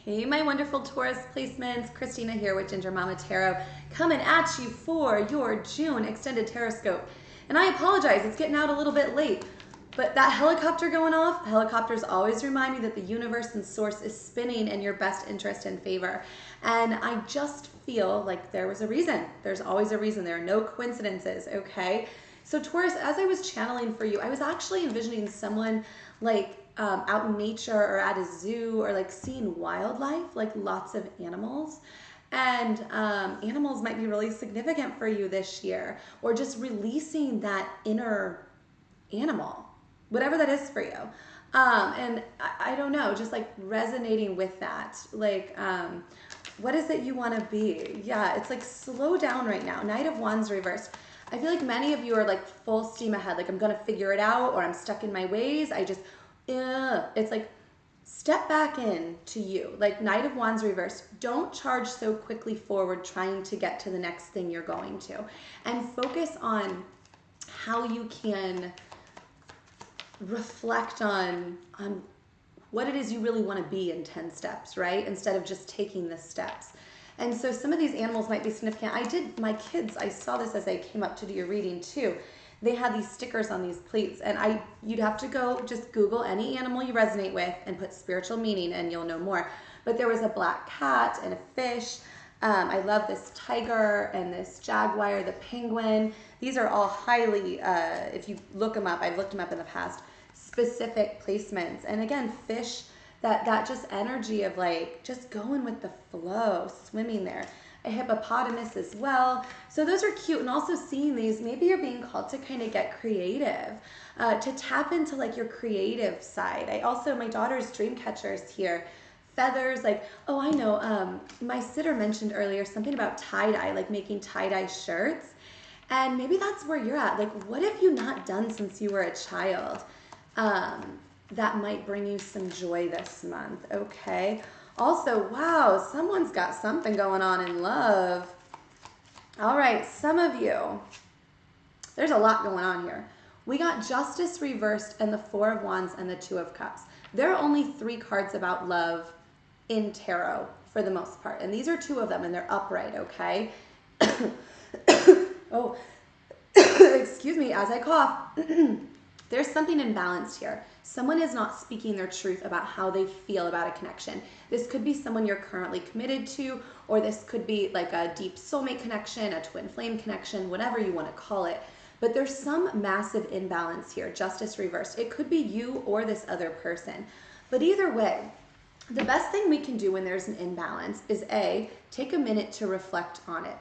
Hey, my wonderful Taurus placements. Christina here with Ginger Mama Tarot, coming at you for your June extended Tarotscope. And I apologize, it's getting out a little bit late, but that helicopter going off, helicopters always remind me that the universe and source is spinning in your best interest and favor. And I just feel like there was a reason. There's always a reason. There are no coincidences, okay? So Taurus, as I was channeling for you, I was actually envisioning someone like out in nature or at a zoo or like seeing wildlife, like lots of animals. And animals might be really significant for you this year, or just releasing that inner animal, whatever that is for you. And I don't know, just like resonating with that. Like, what is it you want to be? Yeah, it's like slow down right now. Knight of Wands reversed. I feel like many of you are like full steam ahead. Like, I'm going to figure it out, or I'm stuck in my ways. It's like, step back in to you. Like Knight of Wands reversed. Don't charge so quickly forward trying to get to the next thing you're going to. And focus on how you can reflect on what it is you really want to be in 10 steps, right? Instead of just taking the steps. And so some of these animals might be significant. My kids, I saw this as I came up to do your reading too. They had these stickers on these plates, and you'd have to go just Google any animal you resonate with and put spiritual meaning, and you'll know more. But there was a black cat and a fish. I love this tiger and this jaguar, the penguin. These are all highly, if you look them up, I've looked them up in the past, specific placements. And again, fish, that just energy of like just going with the flow, swimming there. A hippopotamus as well. So those are cute. And also seeing these, maybe you're being called to kind of get creative, to tap into like your creative side. My daughter's dream catchers here. Feathers, like, oh, I know, my sitter mentioned earlier something about tie-dye, like making tie-dye shirts. And maybe that's where you're at. Like, what have you not done since you were a child? That might bring you some joy this month, okay? Also, wow, someone's got something going on in love. All right, some of you, there's a lot going on here. We got Justice reversed and the Four of Wands and the Two of Cups. There are only 3 cards about love in tarot for the most part. And these are 2 of them, and they're upright, okay? Oh, excuse me as I cough. There's something imbalanced here. Someone is not speaking their truth about how they feel about a connection. This could be someone you're currently committed to, or this could be like a deep soulmate connection, a twin flame connection, whatever you want to call it. But there's some massive imbalance here, Justice reversed. It could be you or this other person. But either way, the best thing we can do when there's an imbalance is A, take a minute to reflect on it.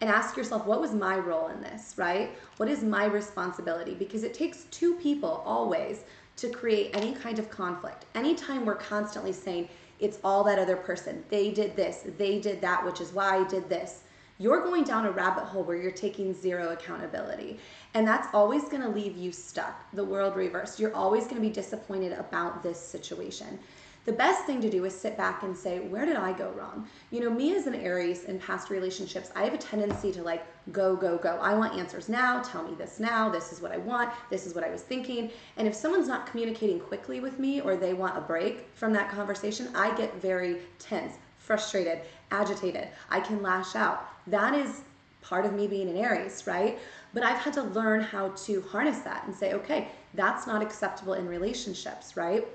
And ask yourself, what was my role in this, right? What is my responsibility? Because it takes 2 people always to create any kind of conflict. Anytime we're constantly saying, it's all that other person, they did this, they did that, which is why I did this, you're going down a rabbit hole where you're taking 0 accountability. And that's always gonna leave you stuck, the world reversed. You're always gonna be disappointed about this situation. The best thing to do is sit back and say, where did I go wrong? You know, me as an Aries in past relationships, I have a tendency to like, go, go, go. I want answers now. Tell me this now. This is what I want. This is what I was thinking. And if someone's not communicating quickly with me, or they want a break from that conversation, I get very tense, frustrated, agitated. I can lash out. That is part of me being an Aries, right? But I've had to learn how to harness that and say, okay, that's not acceptable in relationships, right?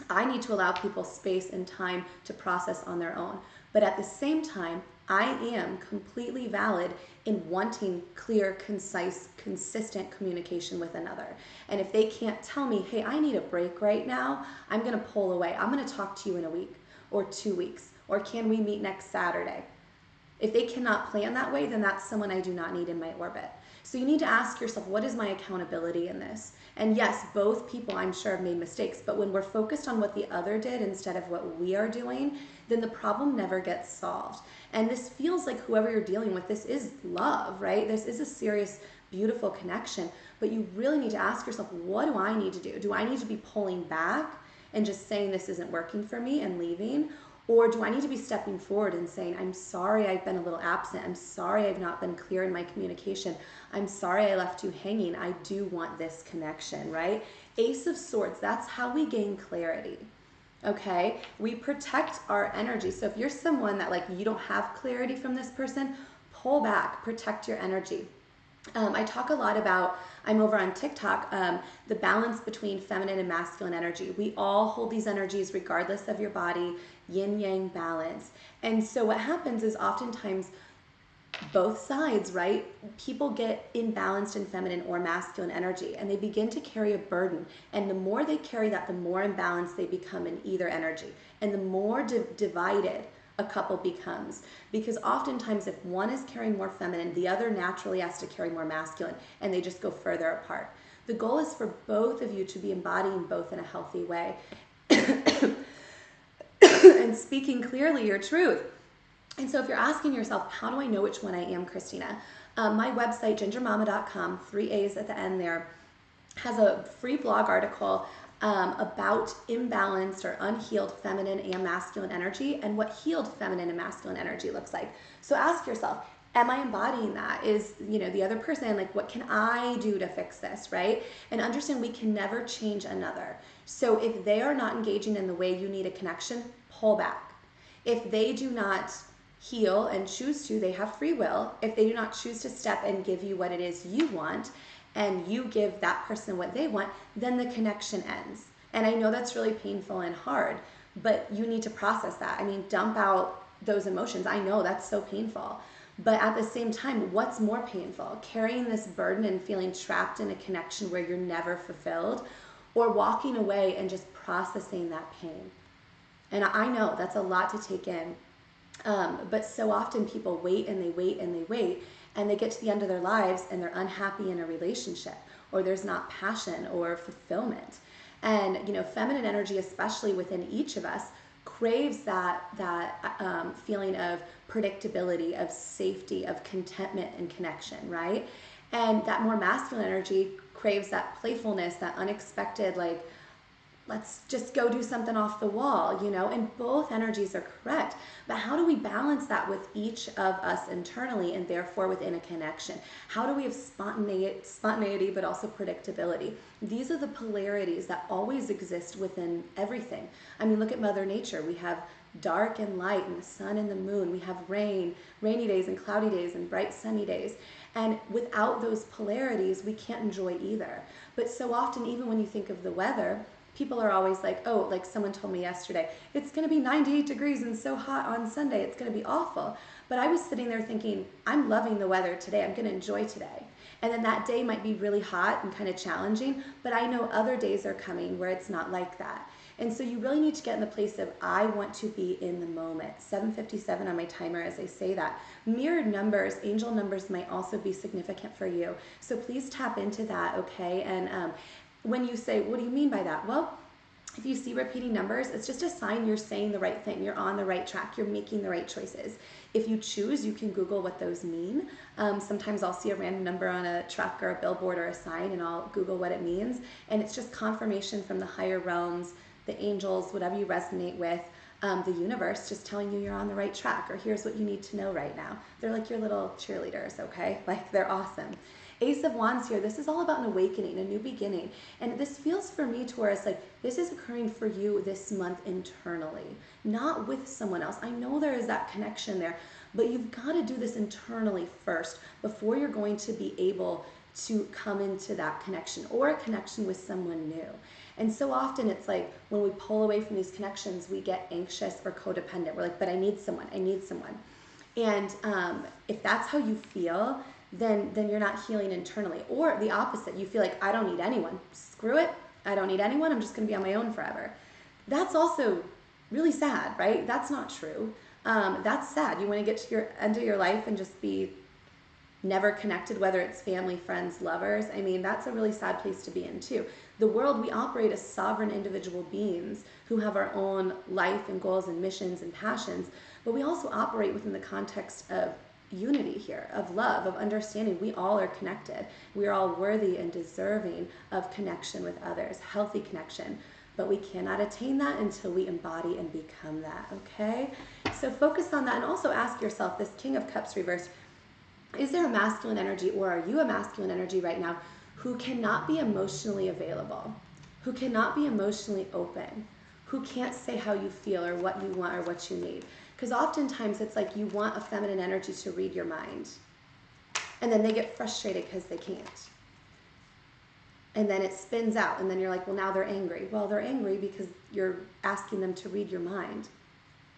I need to allow people space and time to process on their own. But at the same time, I am completely valid in wanting clear, concise, consistent communication with another. And if they can't tell me, hey, I need a break right now, I'm going to pull away. I'm going to talk to you in a week or 2 weeks, or can we meet next Saturday? If they cannot plan that way, then that's someone I do not need in my orbit. So you need to ask yourself, what is my accountability in this? And yes, both people I'm sure have made mistakes, but when we're focused on what the other did instead of what we are doing, then the problem never gets solved. And this feels like whoever you're dealing with, this is love, right? This is a serious, beautiful connection, but you really need to ask yourself, what do I need to do? Do I need to be pulling back and just saying this isn't working for me and leaving? Or do I need to be stepping forward and saying, I'm sorry I've been a little absent. I'm sorry I've not been clear in my communication. I'm sorry I left you hanging. I do want this connection, right? Ace of Swords, that's how we gain clarity. Okay, we protect our energy. So if you're someone that like you don't have clarity from this person, pull back, protect your energy. I talk a lot about, I'm over on TikTok, the balance between feminine and masculine energy. We all hold these energies regardless of your body, yin yang balance. And so what happens is oftentimes both sides, right? People get imbalanced in feminine or masculine energy and they begin to carry a burden. And the more they carry that, the more imbalanced they become in either energy. And the more divided a couple becomes. Because oftentimes, if one is carrying more feminine, the other naturally has to carry more masculine, and they just go further apart. The goal is for both of you to be embodying both in a healthy way and speaking clearly your truth. And so if you're asking yourself, how do I know which one I am, Christina? My website, gingermama.com, 3 A's at the end there, has a free blog article about imbalanced or unhealed feminine and masculine energy and what healed feminine and masculine energy looks like. So ask yourself, am I embodying that? Is, the other person, like, what can I do to fix this, right? And understand we can never change another. So if they are not engaging in the way you need a connection, pull back. If they do not heal and choose to, they have free will. If they do not choose to step and give you what it is you want, and you give that person what they want, then the connection ends. And I know that's really painful and hard, but you need to process that. I mean, dump out those emotions. I know that's so painful. But at the same time, what's more painful? Carrying this burden and feeling trapped in a connection where you're never fulfilled, or walking away and just processing that pain? And I know that's a lot to take in. But so often people wait and they wait and they wait, and they get to the end of their lives and they're unhappy in a relationship, or there's not passion or fulfillment. And feminine energy, especially within each of us, craves that feeling of predictability, of safety, of contentment and connection, right? And that more masculine energy craves that playfulness, that unexpected, like, let's just go do something off the wall, and both energies are correct. But how do we balance that with each of us internally and therefore within a connection? How do we have spontaneity but also predictability? These are the polarities that always exist within everything. I mean, look at Mother Nature. We have dark and light, and the sun and the moon. We have rainy days and cloudy days and bright sunny days. And without those polarities, we can't enjoy either. But so often, even when you think of the weather, people are always like, oh, like someone told me yesterday, it's going to be 98 degrees and so hot on Sunday, it's going to be awful. But I was sitting there thinking, I'm loving the weather today, I'm going to enjoy today. And then that day might be really hot and kind of challenging, but I know other days are coming where it's not like that. And so you really need to get in the place of, I want to be in the moment. 7:57 on my timer as I say that. Mirrored numbers, angel numbers might also be significant for you. So please tap into that, okay? And when you say, what do you mean by that? Well, if you see repeating numbers, it's just a sign you're saying the right thing. You're on the right track. You're making the right choices. If you choose, you can Google what those mean. Sometimes I'll see a random number on a truck or a billboard or a sign, and I'll Google what it means. And it's just confirmation from the higher realms, the angels, whatever you resonate with, the universe, just telling you you're on the right track, or here's what you need to know right now. They're like your little cheerleaders, okay? Like, they're awesome. Ace of Wands here, this is all about an awakening, a new beginning. And this feels for me, Taurus, like this is occurring for you this month internally, not with someone else. I know there is that connection there, but you've got to do this internally first before you're going to be able to come into that connection or a connection with someone new. And so often it's like when we pull away from these connections, we get anxious or codependent. We're like, but I need someone, I need someone. And if that's how you feel, then you're not healing internally. Or the opposite, you feel like, I don't need anyone. Screw it, I don't need anyone, I'm just gonna be on my own forever. That's also really sad, right? That's not true. That's sad. You wanna get to your end of your life and just be never connected, whether it's family, friends, lovers. I mean, that's a really sad place to be in too. The world, we operate as sovereign individual beings who have our own life and goals and missions and passions, but we also operate within the context of unity here, of love, of understanding. We all are connected. We are all worthy and deserving of connection with others, healthy connection. But we cannot attain that until we embody and become that, okay? So focus on that, and also ask yourself, this King of Cups reversed, is there a masculine energy, or are you a masculine energy right now who cannot be emotionally available, who cannot be emotionally open, who can't say how you feel or what you want or what you need. Because oftentimes it's like you want a feminine energy to read your mind. And then they get frustrated because they can't. And then it spins out. And then you're like, well, now they're angry. Well, they're angry because you're asking them to read your mind.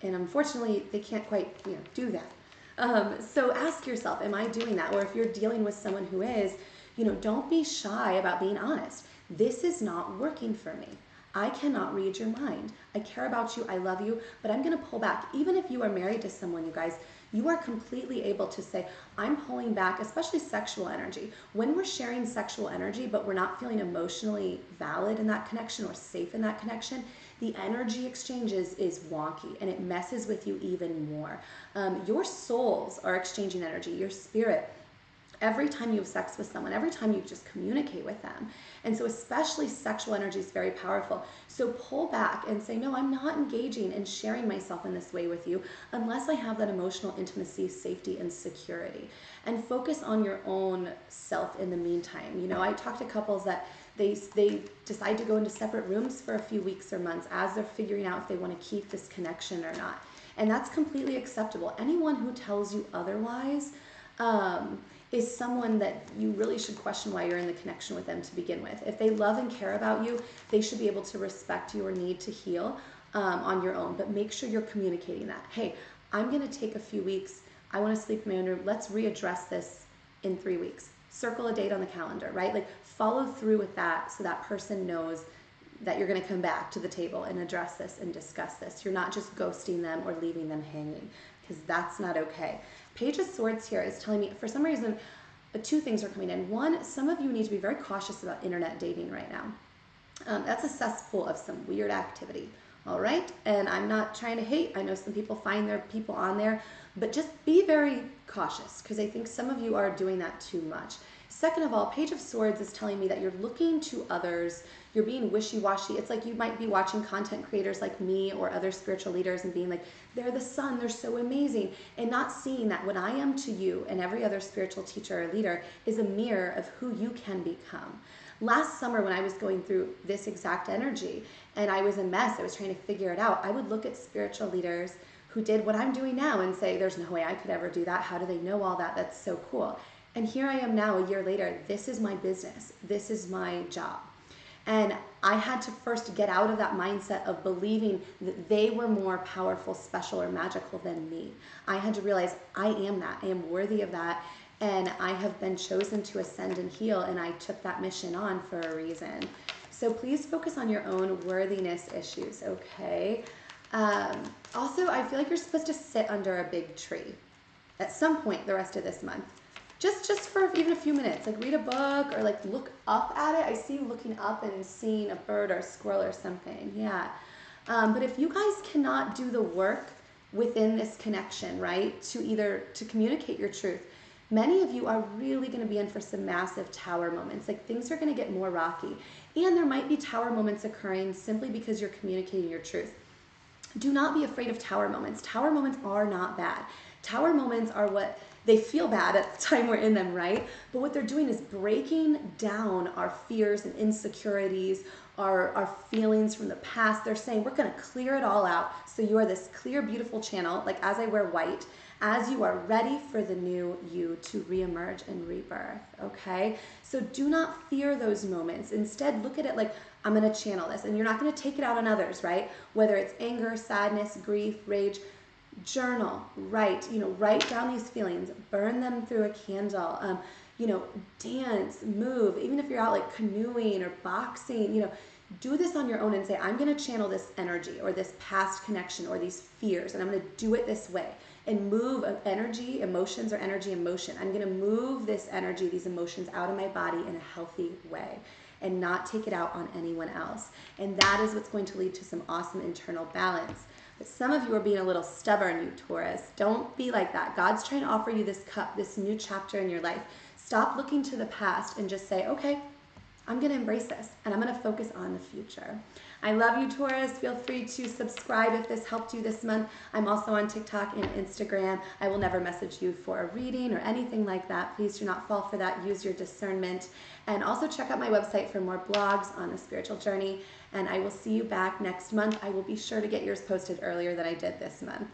And unfortunately, they can't quite do that. So ask yourself, am I doing that? Or if you're dealing with someone who is, don't be shy about being honest. This is not working for me. I cannot read your mind. I care about you. I love you, but I'm going to pull back. Even if you are married to someone, you guys, you are completely able to say, I'm pulling back, especially sexual energy. When we're sharing sexual energy, but we're not feeling emotionally valid in that connection or safe in that connection, the energy exchanges is wonky and it messes with you even more. Your souls are exchanging energy, your spirit. Every time you have sex with someone, every time you just communicate with them. And so especially sexual energy is very powerful. So pull back and say, no, I'm not engaging and sharing myself in this way with you unless I have that emotional intimacy, safety, and security. And focus on your own self in the meantime. I talk to couples that they decide to go into separate rooms for a few weeks or months as they're figuring out if they want to keep this connection or not. And that's completely acceptable. Anyone who tells you otherwise, is someone that you really should question why you're in the connection with them to begin with. If they love and care about you, they should be able to respect your need to heal on your own. But make sure you're communicating that. Hey, I'm going to take a few weeks. I want to sleep in my own room. Let's readdress this in 3 weeks. Circle a date on the calendar, right? Like follow through with that so that person knows that you're going to come back to the table and address this and discuss this. You're not just ghosting them or leaving them hanging, because that's not okay. Page of Swords here is telling me, for some reason, 2 things are coming in. One, some of you need to be very cautious about internet dating right now. That's a cesspool of some weird activity, all right? And I'm not trying to hate. I know some people find their people on there, but just be very cautious, because I think some of you are doing that too much. Second of all, Page of Swords is telling me that you're looking to others. You're being wishy-washy. It's like you might be watching content creators like me or other spiritual leaders and being like, they're the sun, they're so amazing, and not seeing that what I am to you and every other spiritual teacher or leader is a mirror of who you can become. Last summer when I was going through this exact energy and I was a mess, I was trying to figure it out, I would look at spiritual leaders who did what I'm doing now and say, there's no way I could ever do that. How do they know all that? That's so cool. And here I am now, a year later. This is my business. This is my job. And I had to first get out of that mindset of believing that they were more powerful, special, or magical than me. I had to realize I am that. I am worthy of that. And I have been chosen to ascend and heal. And I took that mission on for a reason. So please focus on your own worthiness issues, okay? Also, I feel like you're supposed to sit under a big tree at some point the rest of this month. Just for even a few minutes, like read a book or like look up at it. I see you looking up and seeing a bird or a squirrel or something, yeah. But if you guys cannot do the work within this connection, right, to communicate your truth, many of you are really going to be in for some massive tower moments. Like things are going to get more rocky. And there might be tower moments occurring simply because you're communicating your truth. Do not be afraid of tower moments. Tower moments are not bad. Tower moments are what they feel bad at the time we're in them, right? But what they're doing is breaking down our fears and insecurities, our feelings from the past. They're saying we're going to clear it all out so you are this clear, beautiful channel, like as I wear white, as you are ready for the new you to reemerge and rebirth, okay? So do not fear those moments. Instead, look at it like, I'm going to channel this. And you're not going to take it out on others, right? Whether it's anger, sadness, grief, rage, journal, write down these feelings, burn them through a candle, dance, move, even if you're out like canoeing or boxing, do this on your own and say, I'm going to channel this energy or this past connection or these fears, and I'm going to do it this way and move energy, emotions, or energy, emotion. I'm going to move this energy, these emotions out of my body in a healthy way and not take it out on anyone else. And that is what's going to lead to some awesome internal balance. But some of you are being a little stubborn, you Taurus. Don't be like that. God's trying to offer you this cup, this new chapter in your life. Stop looking to the past and just say, okay, I'm going to embrace this and I'm going to focus on the future. I love you, Taurus. Feel free to subscribe if this helped you this month. I'm also on TikTok and Instagram. I will never message you for a reading or anything like that. Please do not fall for that. Use your discernment. And also check out my website for more blogs on the spiritual journey. And I will see you back next month. I will be sure to get yours posted earlier than I did this month.